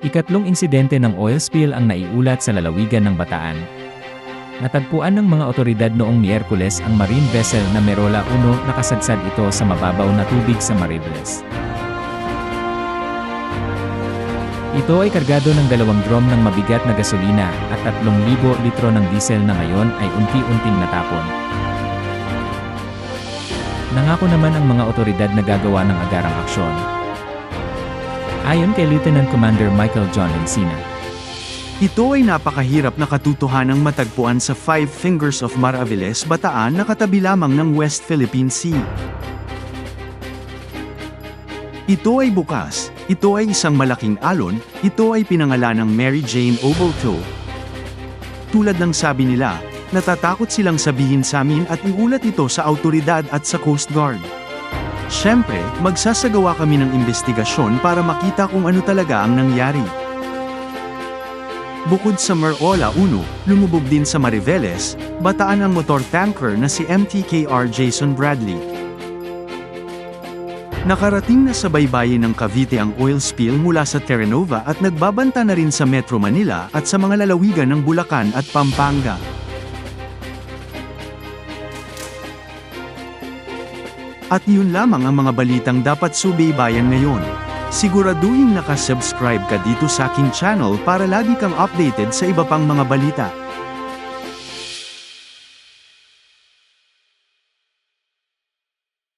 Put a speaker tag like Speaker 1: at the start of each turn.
Speaker 1: Ikatlong insidente ng oil spill ang naiulat sa lalawigan ng Bataan. Natagpuan ng mga otoridad noong Miyerkules ang marine vessel na Merola 1, nakasadsad ito sa mababaw na tubig sa Mariveles. Ito ay kargado ng 2 drum ng mabigat na gasolina at 3,000 litro ng diesel na ngayon ay unti-unting natapon. Nangako naman ang mga otoridad na gagawa ng agarang aksyon. Ayon kay Lieutenant Commander Michael John Encina,
Speaker 2: ito ay napakahirap na katotohanang matagpuan sa Five Fingers of Mariveles, Bataan na katabi lamang ng West Philippine Sea. Ito ay bukas, ito ay isang malaking alon, ito ay pinangalan ng Mary Jane Obolto. Tulad ng sabi nila, natatakot silang sabihin sa amin at iulat ito sa autoridad at sa Coast Guard. Siyempre, magsasagawa kami ng investigasyon para makita kung ano talaga ang nangyari. Bukod sa Merola 1, lumubog din sa Mariveles, Bataan ang motor tanker na si MTKR Jason Bradley. Nakarating na sa baybayin ng Cavite ang oil spill mula sa Terranova at nagbabanta na rin sa Metro Manila at sa mga lalawigan ng Bulacan at Pampanga. At yun lamang ang mga balitang dapat subaybayan ngayon. Siguraduhin nakasubscribe ka dito sa aking channel para lagi kang updated sa iba pang mga balita.